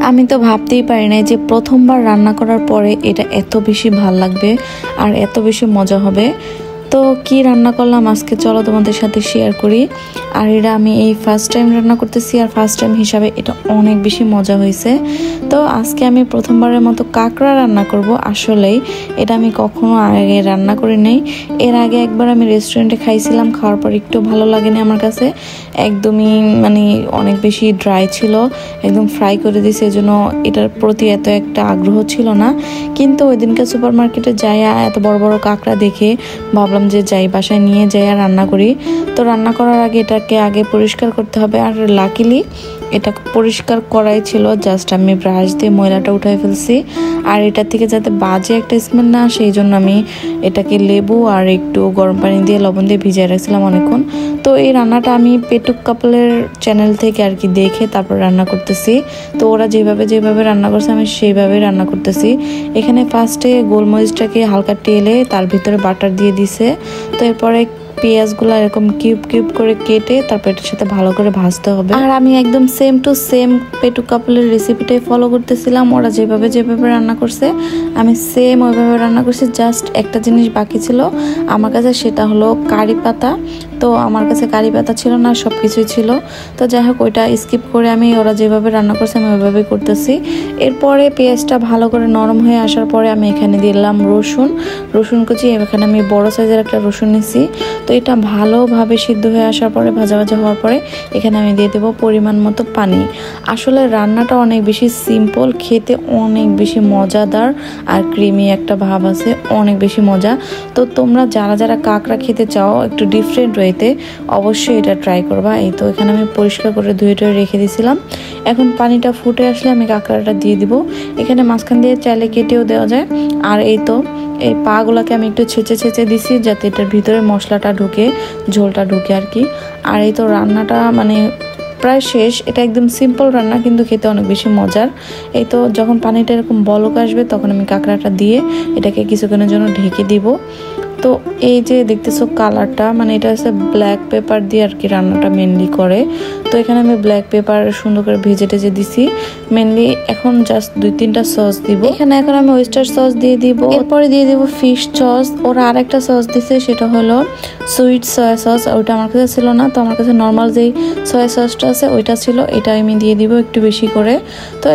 আমি তো ভাবতেই পারি নাই যে প্রথমবার রান্না করার পরে এটা এত বেশি ভাল লাগবে আর এত বেশি মজা হবে। তো কি রান্না করলাম আজকে চলো তোমাদের সাথে শেয়ার করি। আর এটা আমি এই ফার্স্ট টাইম রান্না করতেছি, আর ফার্স্ট টাইম হিসাবে এটা অনেক বেশি মজা হয়েছে। তো আজকে আমি প্রথমবারের মতো কাঁকড়া রান্না করব। আসলেই এটা আমি কখনো আগে রান্না করি নাই। এর আগে একবার আমি রেস্টুরেন্টে খাইছিলাম, খাওয়ার পর একটু ভালো লাগেনি আমার কাছে, একদমই মানে অনেক বেশি ড্রাই ছিল, একদম ফ্রাই করে দিয়েছে, এজন্য এটার প্রতি এত একটা আগ্রহ ছিল না। কিন্তু ওই দিনকে সুপার মার্কেটে যাই এত বড় বড় কাঁকড়া দেখে ভাবলাম যে যাই বাসায় নিয়ে যাই আর রান্না করি। তো রান্না করার আগে এটাকে আগে পরিষ্কার করতে হবে, আর লাকিলি এটা পরিষ্কার করাই ছিল, জাস্ট আমি ব্রাশ দিয়ে ময়লাটা উঠাই ফেলছি। আর এটা থেকে যাতে বাজে একটা স্মেল না আসে এই জন্য আমি এটাকে লেবু আর একটু গরম পানি দিয়ে লবণ দিয়ে ভিজিয়ে রাখছিলাম অনেকক্ষণ। তো এই রান্নাটা আমি পেটুক কাপলের চ্যানেল থেকে আর কি দেখে তারপর রান্না করতেছি। তো ওরা যেভাবে রান্না করছে আমি সেইভাবে রান্না করতেছি। এখানে ফার্স্টে গোলমরিচটাকে হালকা টেলে তার ভিতরে বাটার দিয়ে দিছে। তো এরপরে পেঁয়াজগুলো এরকম কিউব কিউব করে কেটে তারপর এটার সাথে ভালো করে ভাজতে হবে। আর আমি একদম সেম টু সেম পেটুক কাপলের রেসিপিটাই ফলো করতেছিলাম। ওরা যেভাবে রান্না করছে আমি সেম ওইভাবে রান্না করছি। জাস্ট একটা জিনিস বাকি ছিল আমার কাছে, সেটা হলো কারি পাতা। তো আমার কাছে কারি পাতা ছিল না, সব কিছুই ছিল। তো যাই হোক ওইটা স্কিপ করে আমি ওরা যেভাবে রান্না করছে আমি ওইভাবেই করতেছি। এরপরে পেঁয়াজটা ভালো করে নরম হয়ে আসার পরে আমি এখানে দিলাম রসুন কুচি। এখানে আমি বড় সাইজের একটা রসুন নিছি। তো এটা ভালোভাবে সিদ্ধ হয়ে আসার পরে ভাজা হওয়ার পরে এখানে আমি দিয়ে দেবো পরিমাণ মতো পানি। আসলে রান্নাটা অনেক বেশি সিম্পল, খেতে অনেক বেশি মজাদার আর ক্রিমি একটা ভাব আছে, অনেক বেশি মজা। তো তোমরা যারা কাঁকড়া খেতে চাও একটু ডিফারেন্ট ওয়েতে অবশ্যই এটা ট্রাই করবা। এই তো এখানে আমি পরিষ্কার করে ধুয়ে রেখে দিয়েছিলাম। এখন পানিটা ফুটে আসলে আমি কাঁকড়াটা দিয়ে দিব। এখানে মাঝখান দিয়ে চাইলে কেটেও দেওয়া যায়। আর এই তো এই পাগুলোকে আমি একটু ছেঁচে দিছি যাতে এটার ভিতরে মশলাটা ঢুকে, ঝোলটা ঢুকে আর কি। আর এই তো রান্নাটা মানে প্রায় শেষ। এটা একদম সিম্পল রান্না কিন্তু খেতে অনেক বেশি মজার। এই তো যখন পানিটা এরকম বলক আসবে তখন আমি কাঁকড়াটা দিয়ে এটাকে কিছুক্ষণের জন্য ঢেকে দিব। তো এই যে দেখতেছো কালারটা, মানে এটা হচ্ছে ব্ল্যাক পেপার দিয়ে আর কি রান্নাটা মেনলি করে। তো এখানে আমি ব্ল্যাক পেপার সুন্দর করে ভেজে দিছি মেনলি। এখন জাস্ট 2-3টা সস দিব। এখানে এখন আমি ওয়েস্টার সস দিয়ে দিব, এরপরে দিয়ে দিব ফিশ সস। ওরা আরেকটা সস দিছে, সেটা হলো সুইট সয়া সস। ওইটা আমার কাছে ছিল না, তো আমার কাছে নর্মাল যেই সয়া সসটা আছে ওইটা ছিল, এটা আমি দিয়ে দিব একটু বেশি করে। তো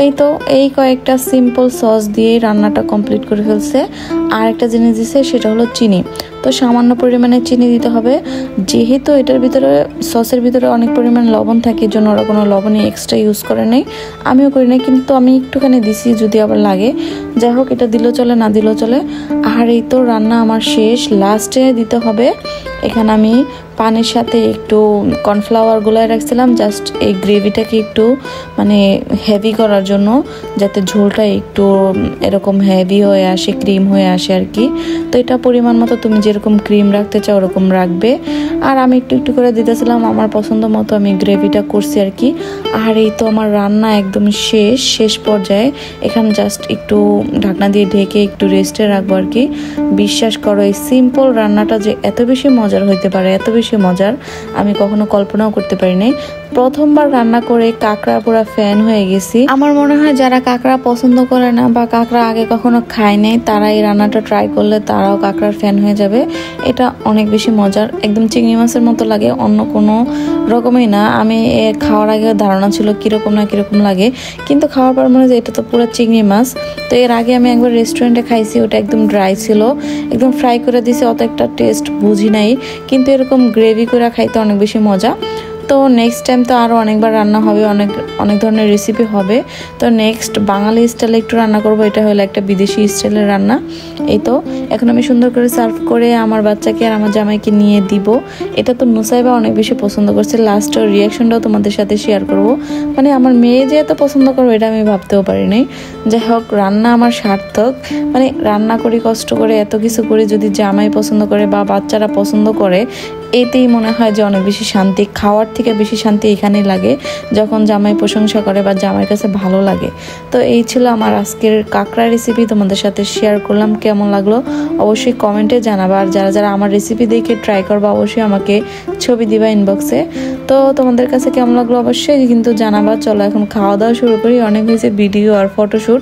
এই কয়েকটা সিম্পল সস দিয়ে রান্নাটা কমপ্লিট করে ফেলছে। আর একটা জিনিস দিছে সেটা হলো চিনি। তো সামান্য পরিমাণে চিনি দিতে হবে, যেহেতু এটার ভিতরে সসের ভিতরে অনেক পরিমাণ লবণ থাকে, জন্য ওরা কোনো লবণই এক্সট্রা ইউজ করে নাই, আমিও করি নাই, কিন্তু আমি একটুখানি দিছি যদি আবার লাগে। যাই হোক এটা দিলেও চলে, না দিলেও চলে। আর এই তো রান্না আমার শেষ। লাস্টে দিতে হবে এখানে আমি পানির সাথে একটু কর্নফ্লাওয়ার গুলাই রাখছিলাম, জাস্ট এই গ্রেভিটাকে একটু মানে হেভি করার জন্য, যাতে ঝোলটা একটু এরকম হেভি হয়ে আসে, ক্রিম হয়ে আসে আর কি। তো এটা পরিমাণ মতো তুমি যেরকম ক্রিম রাখতে চাও ওরকম রাখবে। আর আমি একটু করে দিতেছিলাম আমার পছন্দ মতো, আমি গ্রেভিটা করছি আর কি। আর এই তো আমার রান্না একদম শেষ পর্যায়ে। এখানে জাস্ট একটু ঢাকনা দিয়ে ঢেকে একটু রেস্টে রাখবো আর কি। বিশ্বাস করো এই সিম্পল রান্নাটা যে এত বেশি মজার হইতে পারে, এত বেশি মজার আমি কখনো কল্পনাও করতে পারিনি। প্রথমবার রান্না করে কাঁকড়া পুরা ফ্যান হয়ে গেছি। আমার মনে হয় যারা কাঁকড়া পছন্দ করে না বা কাঁকড়া আগে কখনো খায় নাই, তারা এই রান্নাটা ট্রাই করলে তারাও কাঁকড়ার ফ্যান হয়ে যাবে। এটা অনেক বেশি মজার, একদম চিংড়ি মাছের মতো লাগে, অন্য কোনো রকমই না। আমি খাওয়ার আগে ধারণা ছিল কিরকম লাগে, কিন্তু খাওয়ার পর মনে হয় এটা তো পুরো চিংড়ি মাছ। তো এর আগে আমি একবার রেস্টুরেন্টে খাইছি, ওটা একদম ড্রাই ছিল, একদম ফ্রাই করে দিয়েছে, অত একটা টেস্ট বুঝি নাই। কিন্তু এরকম গ্রেভি করে খাইতে অনেক বেশি মজা। তো নেক্সট টাইম তো আরও অনেকবার রান্না হবে, অনেক ধরনের রেসিপি হবে। তো নেক্সট বাঙালি স্টাইলে একটু রান্না করব, এটা হলো একটা বিদেশি স্টাইলের রান্না। এই তো এখন আমি সুন্দর করে সার্ভ করে আমার বাচ্চাকে আর আমার জামাইকে নিয়ে দিব। এটা তো নুসাইবা অনেক বেশি পছন্দ করছে, লাস্টের রিয়াকশনটাও তোমাদের সাথে শেয়ার করব। মানে আমার মেয়ে যে এত পছন্দ করবে এটা আমি ভাবতেও পারি নাই। যাই হোক রান্না আমার সার্থক, মানে রান্না করি কষ্ট করে এত কিছু করি, যদি জামাই পছন্দ করে বা বাচ্চারা পছন্দ করে এতেই মনে হয় যে অনেক বেশি শান্তি, খাওয়ার থেকে বেশি শান্তি এখানেই লাগে যখন জামাই প্রশংসা করে বা জামাইয়ের কাছে ভালো লাগে। তো এই ছিল আমার আজকের কাঁকড়া রেসিপি, তোমাদের সাথে শেয়ার করলাম। কেমন লাগলো অবশ্যই কমেন্টে জানাবা, আর যারা যারা আমার রেসিপি দেখে ট্রাই করবা অবশ্যই আমাকে ছবি দিবা ইনবক্সে। তো তোমাদের কাছে কেমন লাগলো অবশ্যই কিন্তু জানাবা। চলো এখন খাওয়া দাওয়া শুরু করি, অনেক হয়েছে ভিডিও আর ফটোশ্যুট।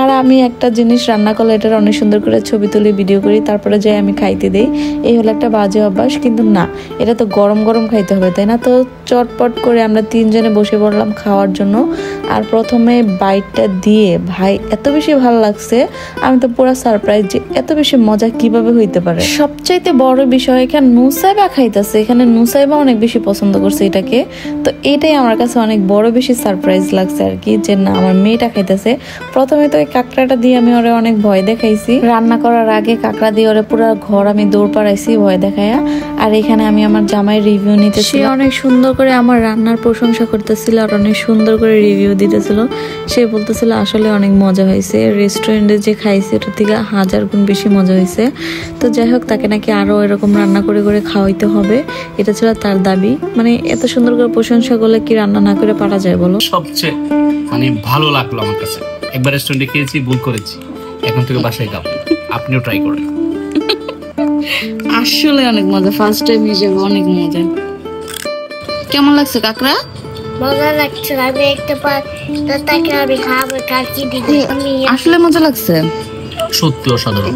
আর আমি একটা জিনিস রান্না করলে এটার অনেক সুন্দর করে ছবি তুলি, ভিডিও করি, তারপরে যাই আমি খাইতে দিই। এই হলো একটা বাজে অভ্যাস, কিন্তু না, এটা তো গরম গরম খাইতে হবে, তাই না? তো চটপট করে আমরা তিনজনে বসে পড়লাম খাওয়ার জন্য। আর প্রথমে বাইটটা দিয়ে ভাই এত বেশি ভালো লাগছে, আমি তো পুরো সারপ্রাইজ যে এত বেশি মজা কিভাবে হইতে পারে। সবচাইতে বড় বিষয় এখানে নুসাইবা খাইতেছে, এখানে নুসাইবা অনেক বেশি পছন্দ করছে এটাকে। তো এটাই আমার কাছে অনেক বড় বেশি সারপ্রাইজ লাগছে আর কি, যে না আমার মেয়েটা খাইতেছে। প্রথমে তো এই কাঁকড়াটা দিয়ে আমি ওরে অনেক ভয় দেখাইছি, রান্না করার আগে কাঁকড়া দিয়ে ওরে পুরো ঘর আমি দৌড় পাড়াইছি ভয় দেখাইয়া। আর এখানে আমি আমার জামাইয়ের রিভিউ নিতেছি, সে অনেক সুন্দর করে আমার রান্নার প্রশংসা করতেছিল আর অনেক সুন্দর করে রিভিউ দিতেছিল। সে বলতেছিল আসলে অনেক মজা হয়েছে, রেস্টুরেন্টে যে খাইছে ওটার থেকে 1000 গুণ বেশি মজা হয়েছে। তো যাই হোক, তাকে নাকি আরো এরকম রান্না করে করে খাওয়াইতে হবে, এটা ছিল তার দাবি। মানে এত সুন্দর করে প্রশংসা করলে কি রান্না না করে পারা যায় বলো? সবচেয়ে মানে ভালো লাগলো আমার কাছে, একবার রেস্টুরেন্টে খেয়েছি, ভুল করেছি, এখন থেকে বাসায় খাবো, আপনিও ট্রাই করেন। আসলে অনেক মজা, ফার্স্ট টাইম হিসেবে অনেক মজা। কেমন লাগছে কাকড়া? মজা লাগছে, আমি একটা তাকে আমি খাবো, কার কি দিদি আসলে মজা লাগছে, সত্যি অসাধারণ।